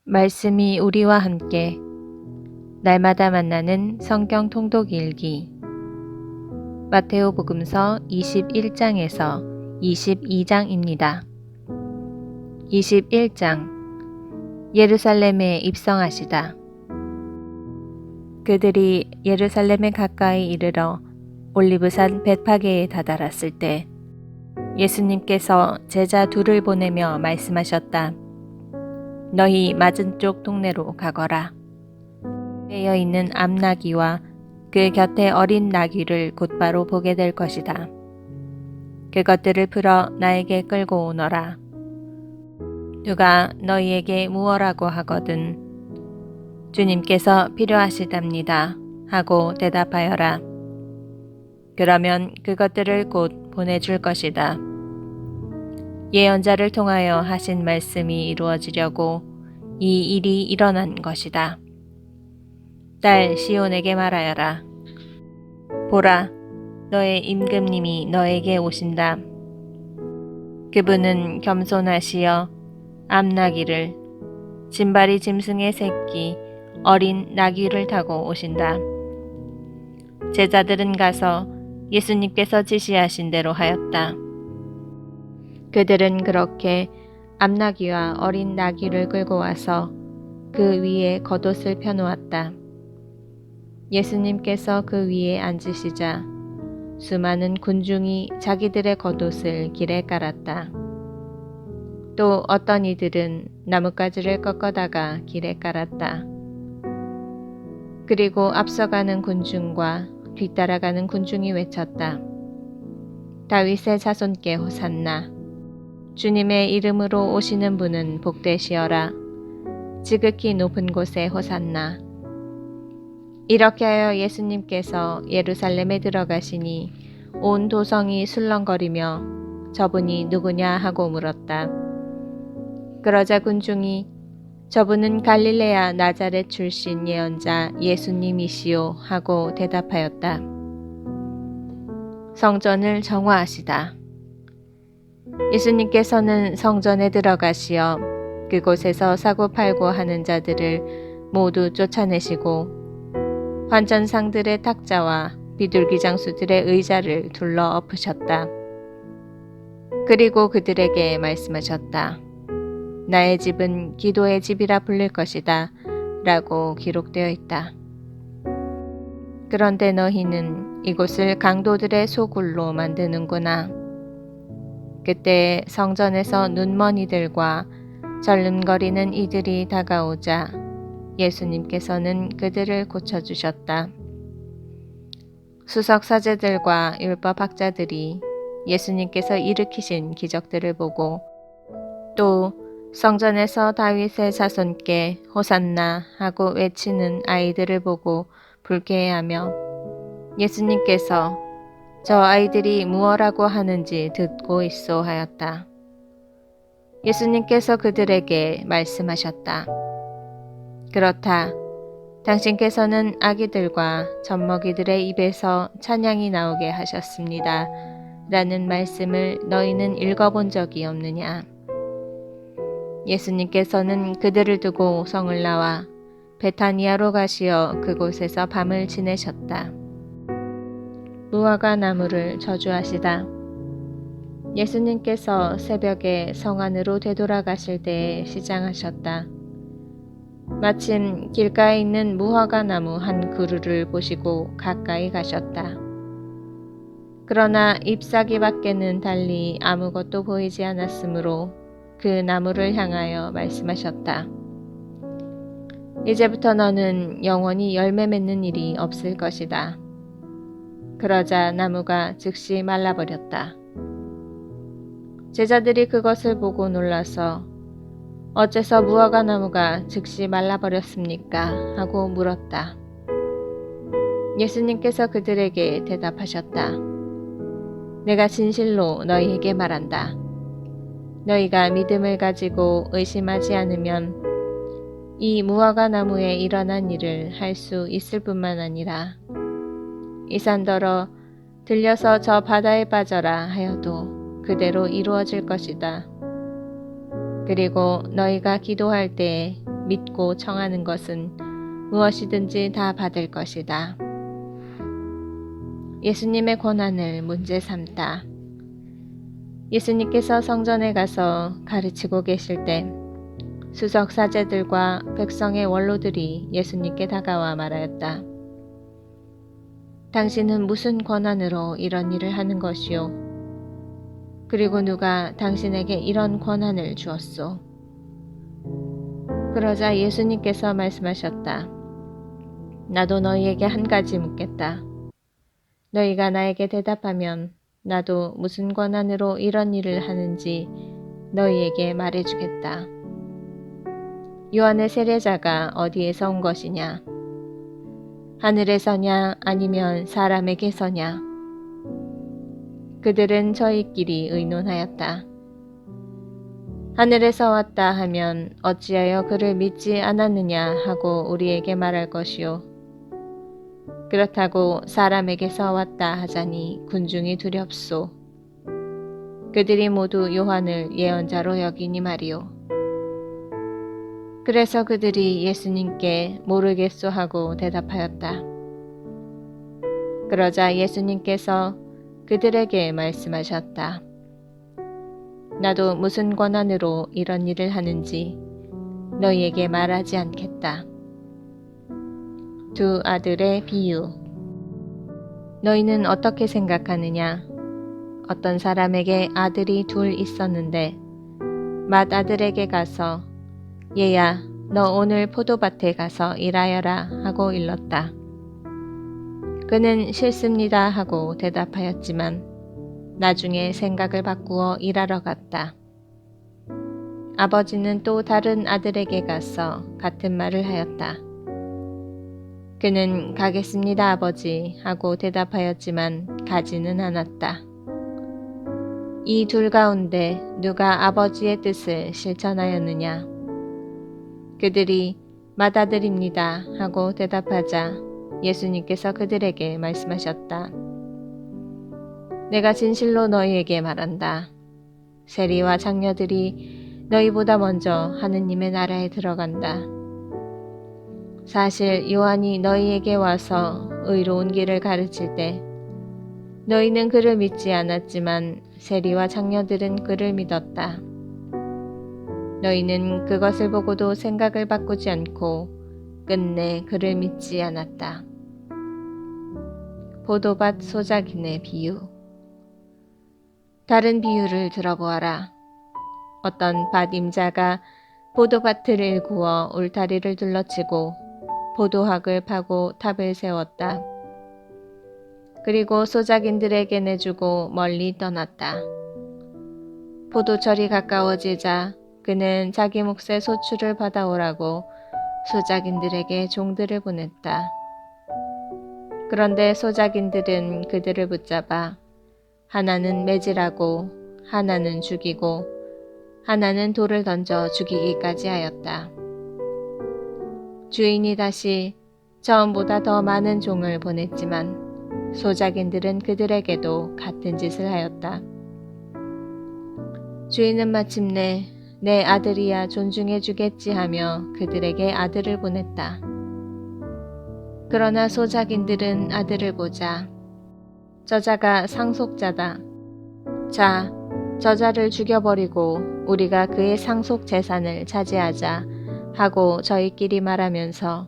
말씀이 우리와 함께 날마다 만나는 성경 통독 일기 마테오복음서 21장에서 22장입니다. 21장 예루살렘에 입성하시다. 그들이 예루살렘에 가까이 이르러 올리브산 벳파게에 다다랐을 때 예수님께서 제자 둘을 보내며 말씀하셨다. 너희 맞은쪽 동네로 가거라. 빼어 있는 암나귀와 그 곁에 어린 나귀를 곧바로 보게 될 것이다. 그것들을 풀어 나에게 끌고 오너라. 누가 너희에게 무엇라고 하거든 주님께서 필요하시답니다 하고 대답하여라. 그러면 그것들을 곧 보내줄 것이다. 예언자를 통하여 하신 말씀이 이루어지려고 이 일이 일어난 것이다. 딸 시온에게 말하여라. 보라, 너의 임금님이 너에게 오신다. 그분은 겸손하시어 암나귀를, 진바리 짐승의 새끼, 어린 나귀를 타고 오신다. 제자들은 가서 예수님께서 지시하신 대로 하였다. 그들은 그렇게 암나귀와 어린 나귀를 끌고 와서 그 위에 겉옷을 펴놓았다. 예수님께서 그 위에 앉으시자 수많은 군중이 자기들의 겉옷을 길에 깔았다. 또 어떤 이들은 나뭇가지를 꺾어다가 길에 깔았다. 그리고 앞서가는 군중과 뒤따라가는 군중이 외쳤다. 다윗의 자손께 호산나. 주님의 이름으로 오시는 분은 복되시어라. 지극히 높은 곳에 호산나. 이렇게 하여 예수님께서 예루살렘에 들어가시니 온 도성이 술렁거리며 저분이 누구냐 하고 물었다. 그러자 군중이 저분은 갈릴레아 나자렛 출신 예언자 예수님이시오 하고 대답하였다. 성전을 정화하시다. 예수님께서는 성전에 들어가시어 그곳에서 사고팔고 하는 자들을 모두 쫓아내시고 환전상들의 탁자와 비둘기 장수들의 의자를 둘러 엎으셨다. 그리고 그들에게 말씀하셨다. 나의 집은 기도의 집이라 불릴 것이다 라고 기록되어 있다. 그런데 너희는 이곳을 강도들의 소굴로 만드는구나. 그때 성전에서 눈먼 이들과 절름거리는 이들이 다가오자 예수님께서는 그들을 고쳐주셨다. 수석사제들과 율법학자들이 예수님께서 일으키신 기적들을 보고 또 성전에서 다윗의 자손께 호산나 하고 외치는 아이들을 보고 불쾌해하며 예수님께서 저 아이들이 무엇라고 하는지 듣고 있소 하였다. 예수님께서 그들에게 말씀하셨다. 그렇다. 당신께서는 아기들과 젖먹이들의 입에서 찬양이 나오게 하셨습니다. 라는 말씀을 너희는 읽어본 적이 없느냐. 예수님께서는 그들을 두고 성을 나와 베타니아로 가시어 그곳에서 밤을 지내셨다. 무화과 나무를 저주하시다. 예수님께서 새벽에 성 안으로 되돌아가실 때에 시장하셨다. 마침 길가에 있는 무화과 나무 한 그루를 보시고 가까이 가셨다. 그러나 잎사귀 밖에는 달리 아무것도 보이지 않았으므로 그 나무를 향하여 말씀하셨다. 이제부터 너는 영원히 열매 맺는 일이 없을 것이다. 그러자 나무가 즉시 말라버렸다. 제자들이 그것을 보고 놀라서 어째서 무화과 나무가 즉시 말라버렸습니까? 하고 물었다. 예수님께서 그들에게 대답하셨다. 내가 진실로 너희에게 말한다. 너희가 믿음을 가지고 의심하지 않으면 이 무화과 나무에 일어난 일을 할 수 있을 뿐만 아니라 이산더러 들려서 저 바다에 빠져라 하여도 그대로 이루어질 것이다. 그리고 너희가 기도할 때 믿고 청하는 것은 무엇이든지 다 받을 것이다. 예수님의 권한을 문제 삼다. 예수님께서 성전에 가서 가르치고 계실 때 수석 사제들과 백성의 원로들이 예수님께 다가와 말하였다. 당신은 무슨 권한으로 이런 일을 하는 것이오? 그리고 누가 당신에게 이런 권한을 주었소? 그러자 예수님께서 말씀하셨다. 나도 너희에게 한 가지 묻겠다. 너희가 나에게 대답하면 나도 무슨 권한으로 이런 일을 하는지 너희에게 말해주겠다. 요한의 세례자가 어디에서 온 것이냐? 하늘에서냐 아니면 사람에게서냐? 그들은 저희끼리 의논하였다. 하늘에서 왔다 하면 어찌하여 그를 믿지 않았느냐 하고 우리에게 말할 것이요. 그렇다고 사람에게서 왔다 하자니 군중이 두렵소. 그들이 모두 요한을 예언자로 여기니 말이요. 그래서 그들이 예수님께 모르겠소 하고 대답하였다. 그러자 예수님께서 그들에게 말씀하셨다. 나도 무슨 권한으로 이런 일을 하는지 너희에게 말하지 않겠다. 두 아들의 비유. 너희는 어떻게 생각하느냐? 어떤 사람에게 아들이 둘 있었는데 맏아들에게 가서 얘야, 너 오늘 포도밭에 가서 일하여라 하고 일렀다. 그는 싫습니다 하고 대답하였지만 나중에 생각을 바꾸어 일하러 갔다. 아버지는 또 다른 아들에게 가서 같은 말을 하였다. 그는 가겠습니다 아버지 하고 대답하였지만 가지는 않았다. 이 둘 가운데 누가 아버지의 뜻을 실천하였느냐? 그들이 맏아들입니다 하고 대답하자 예수님께서 그들에게 말씀하셨다. 내가 진실로 너희에게 말한다. 세리와 장녀들이 너희보다 먼저 하느님의 나라에 들어간다. 사실 요한이 너희에게 와서 의로운 길을 가르칠 때 너희는 그를 믿지 않았지만 세리와 장녀들은 그를 믿었다. 너희는 그것을 보고도 생각을 바꾸지 않고 끝내 그를 믿지 않았다. 포도밭 소작인의 비유. 다른 비유를 들어보아라. 어떤 밭임자가 포도밭을 일구어 울타리를 둘러치고 포도학을 파고 탑을 세웠다. 그리고 소작인들에게 내주고 멀리 떠났다. 포도철이 가까워지자 그는 자기 몫의 소출을 받아오라고 소작인들에게 종들을 보냈다. 그런데 소작인들은 그들을 붙잡아 하나는 매질하고 하나는 죽이고 하나는 돌을 던져 죽이기까지 하였다. 주인이 다시 처음보다 더 많은 종을 보냈지만 소작인들은 그들에게도 같은 짓을 하였다. 주인은 마침내 내 아들이야 존중해 주겠지 하며 그들에게 아들을 보냈다. 그러나 소작인들은 아들을 보자 저자가 상속자다. 자, 저자를 죽여버리고 우리가 그의 상속 재산을 차지하자 하고 저희끼리 말하면서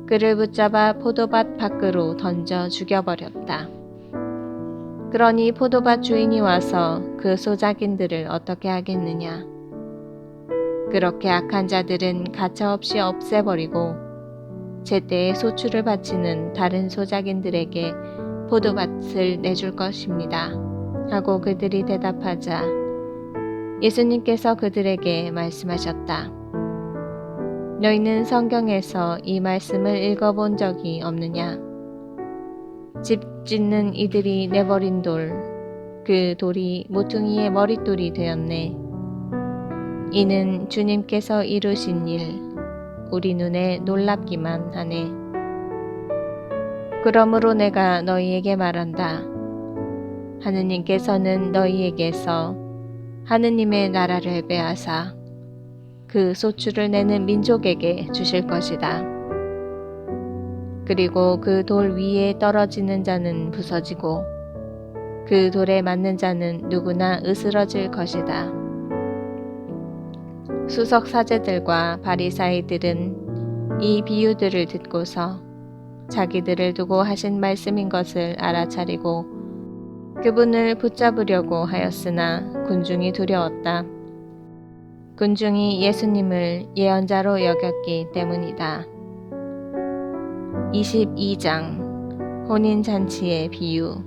그를 붙잡아 포도밭 밖으로 던져 죽여버렸다. 그러니 포도밭 주인이 와서 그 소작인들을 어떻게 하겠느냐. 그렇게 악한 자들은 가차없이 없애버리고 제때에 소출을 바치는 다른 소작인들에게 포도밭을 내줄 것입니다. 하고 그들이 대답하자 예수님께서 그들에게 말씀하셨다. 너희는 성경에서 이 말씀을 읽어본 적이 없느냐? 집 짓는 이들이 내버린 돌, 그 돌이 모퉁이의 머릿돌이 되었네. 이는 주님께서 이루신 일, 우리 눈에 놀랍기만 하네. 그러므로 내가 너희에게 말한다. 하느님께서는 너희에게서 하느님의 나라를 빼앗아 그 소출을 내는 민족에게 주실 것이다. 그리고 그 돌 위에 떨어지는 자는 부서지고 그 돌에 맞는 자는 누구나 으스러질 것이다. 수석 사제들과 바리사이들은 이 비유들을 듣고서 자기들을 두고 하신 말씀인 것을 알아차리고 그분을 붙잡으려고 하였으나 군중이 두려웠다. 군중이 예수님을 예언자로 여겼기 때문이다. 22장 혼인잔치의 비유.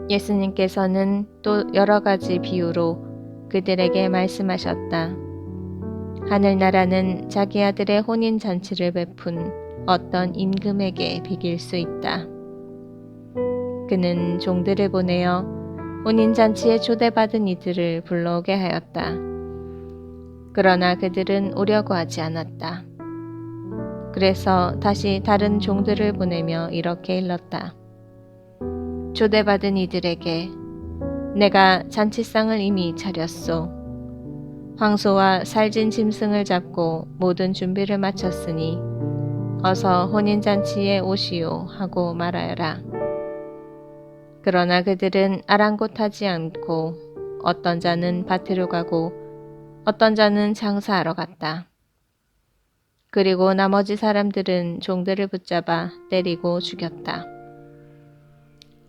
예수님께서는 또 여러 가지 비유로 그들에게 말씀하셨다. 하늘나라는 자기 아들의 혼인잔치를 베푼 어떤 임금에게 비길 수 있다. 그는 종들을 보내어 혼인잔치에 초대받은 이들을 불러오게 하였다. 그러나 그들은 오려고 하지 않았다. 그래서 다시 다른 종들을 보내며 이렇게 일렀다. 초대받은 이들에게 내가 잔치상을 이미 차렸소. 황소와 살진 짐승을 잡고 모든 준비를 마쳤으니 어서 혼인잔치에 오시오 하고 말하여라. 그러나 그들은 아랑곳하지 않고 어떤 자는 밭으로 가고 어떤 자는 장사하러 갔다. 그리고 나머지 사람들은 종들을 붙잡아 때리고 죽였다.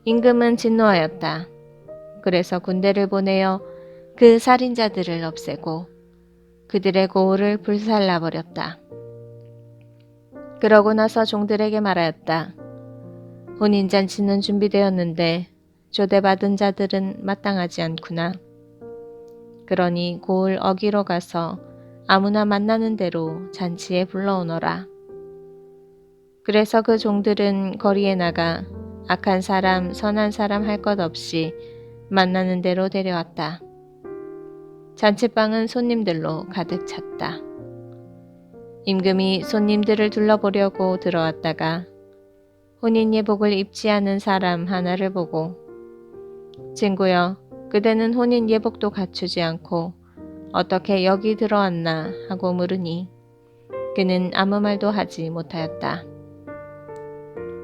임금은 진노하였다. 그래서 군대를 보내어 그 살인자들을 없애고 그들의 고을을 불살라버렸다. 그러고 나서 종들에게 말하였다. 혼인잔치는 준비되었는데 초대받은 자들은 마땅하지 않구나. 그러니 고을 어기로 가서 아무나 만나는 대로 잔치에 불러오너라. 그래서 그 종들은 거리에 나가 악한 사람, 선한 사람 할 것 없이 만나는 대로 데려왔다. 잔치방은 손님들로 가득 찼다. 임금이 손님들을 둘러보려고 들어왔다가 혼인 예복을 입지 않은 사람 하나를 보고 친구여, 그대는 혼인 예복도 갖추지 않고 어떻게 여기 들어왔나 하고 물으니 그는 아무 말도 하지 못하였다.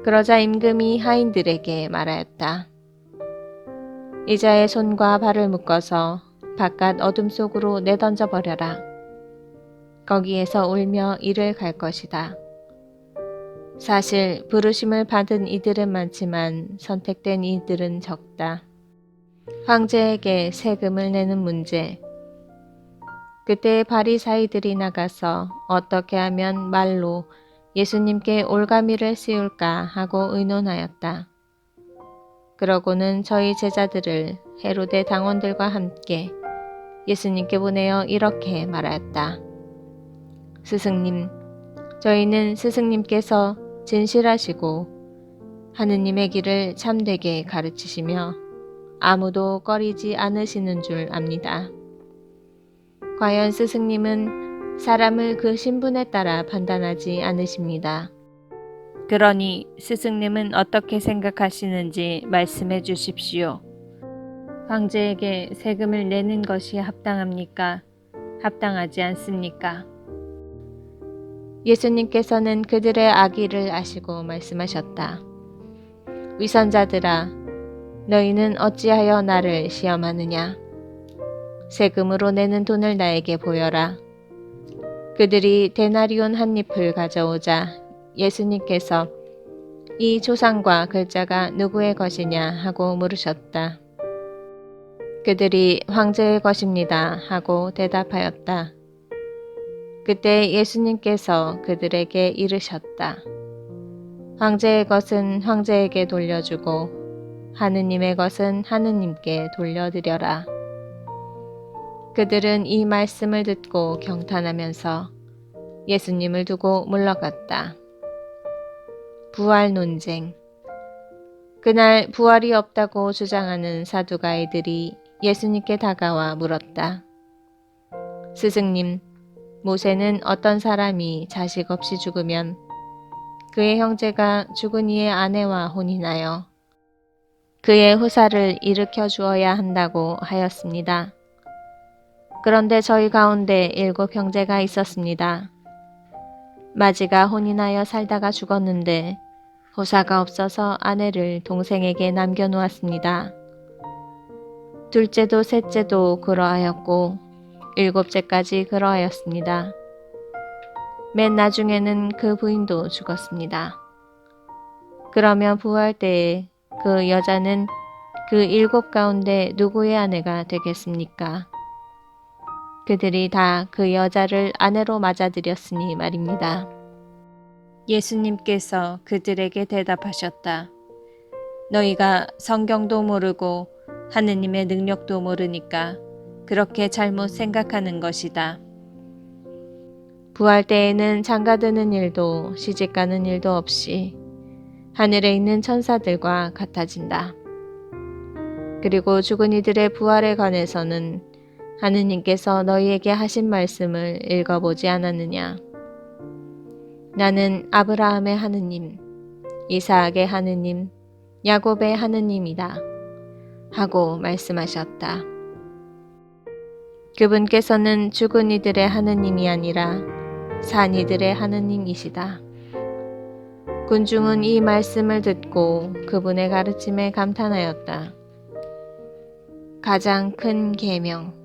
그러자 임금이 하인들에게 말하였다. 이자의 손과 발을 묶어서 바깥 어둠 속으로 내던져 버려라. 거기에서 울며 이를 갈 것이다. 사실 부르심을 받은 이들은 많지만 선택된 이들은 적다. 황제에게 세금을 내는 문제. 그때 바리사이들이 나가서 어떻게 하면 말로 예수님께 올가미를 씌울까 하고 의논하였다. 그러고는 저희 제자들을 헤로데 당원들과 함께 예수님께 보내어 이렇게 말하였다. 스승님, 저희는 스승님께서 진실하시고 하느님의 길을 참되게 가르치시며 아무도 꺼리지 않으시는 줄 압니다. 과연 스승님은 사람을 그 신분에 따라 판단하지 않으십니다. 그러니 스승님은 어떻게 생각하시는지 말씀해 주십시오. 황제에게 세금을 내는 것이 합당합니까? 합당하지 않습니까? 예수님께서는 그들의 악의를 아시고 말씀하셨다. 위선자들아, 너희는 어찌하여 나를 시험하느냐? 세금으로 내는 돈을 나에게 보여라. 그들이 데나리온 한 잎을 가져오자 예수님께서 이 조상과 글자가 누구의 것이냐 하고 물으셨다. 그들이 황제의 것입니다 하고 대답하였다. 그때 예수님께서 그들에게 이르셨다. 황제의 것은 황제에게 돌려주고 하느님의 것은 하느님께 돌려드려라. 그들은 이 말씀을 듣고 경탄하면서 예수님을 두고 물러갔다. 부활 논쟁. 그날 부활이 없다고 주장하는 사두가이들이 예수님께 다가와 물었다. 스승님, 모세는 어떤 사람이 자식 없이 죽으면 그의 형제가 죽은 이의 아내와 혼인하여 그의 후사를 일으켜 주어야 한다고 하였습니다. 그런데 저희 가운데 7 형제가 있었습니다. 마지가 혼인하여 살다가 죽었는데 호사가 없어서 아내를 동생에게 남겨놓았습니다. 둘째도 셋째도 그러하였고 7째까지 그러하였습니다. 맨 나중에는 그 부인도 죽었습니다. 그러면 부활 때에 그 여자는 그 7 가운데 누구의 아내가 되겠습니까? 그들이 다 그 여자를 아내로 맞아들였으니 말입니다. 예수님께서 그들에게 대답하셨다. 너희가 성경도 모르고 하느님의 능력도 모르니까 그렇게 잘못 생각하는 것이다. 부활 때에는 장가드는 일도 시집가는 일도 없이 하늘에 있는 천사들과 같아진다. 그리고 죽은 이들의 부활에 관해서는 하느님께서 너희에게 하신 말씀을 읽어보지 않았느냐. 나는 아브라함의 하느님, 이삭의 하느님, 야곱의 하느님이다. 하고 말씀하셨다. 그분께서는 죽은 이들의 하느님이 아니라 산 이들의 하느님이시다. 군중은 이 말씀을 듣고 그분의 가르침에 감탄하였다. 가장 큰 계명.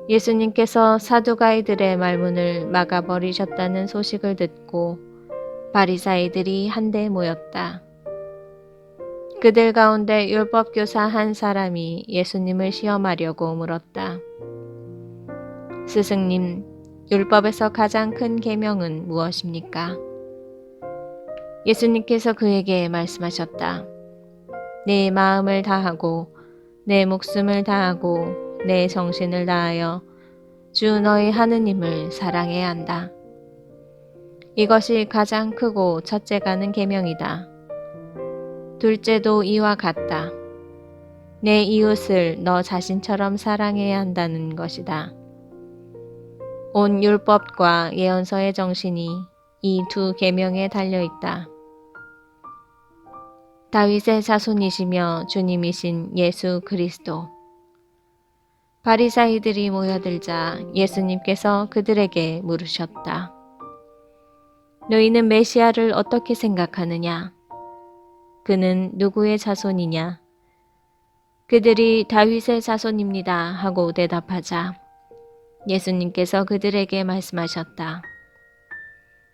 예수님께서 사두가이들의 말문을 막아버리셨다는 소식을 듣고 바리사이들이 한데 모였다. 그들 가운데 율법교사 한 사람이 예수님을 시험하려고 물었다. 스승님, 율법에서 가장 큰 계명은 무엇입니까? 예수님께서 그에게 말씀하셨다. 내 마음을 다하고 내 목숨을 다하고 내 정신을 다하여 주 너희 하느님을 사랑해야 한다. 이것이 가장 크고 첫째가는 계명이다. 둘째도 이와 같다. 내 이웃을 너 자신처럼 사랑해야 한다는 것이다. 온 율법과 예언서의 정신이 이 2 계명에 달려있다. 다윗의 자손이시며 주님이신 예수 그리스도. 바리사이들이 모여들자 예수님께서 그들에게 물으셨다. 너희는 메시아를 어떻게 생각하느냐? 그는 누구의 자손이냐? 그들이 다윗의 자손입니다 하고 대답하자 예수님께서 그들에게 말씀하셨다.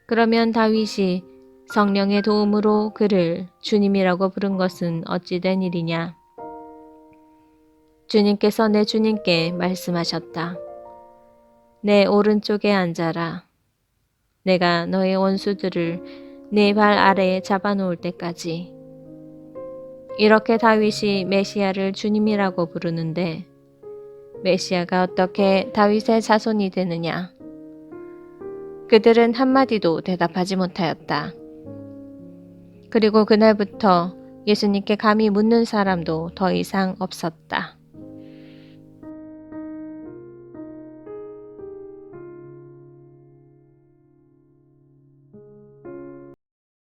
그러면 다윗이 성령의 도움으로 그를 주님이라고 부른 것은 어찌 된 일이냐? 주님께서 내 주님께 말씀하셨다. 내 오른쪽에 앉아라. 내가 너의 원수들을 네 발 아래에 잡아놓을 때까지. 이렇게 다윗이 메시아를 주님이라고 부르는데 메시아가 어떻게 다윗의 자손이 되느냐? 그들은 한마디도 대답하지 못하였다. 그리고 그날부터 예수님께 감히 묻는 사람도 더 이상 없었다.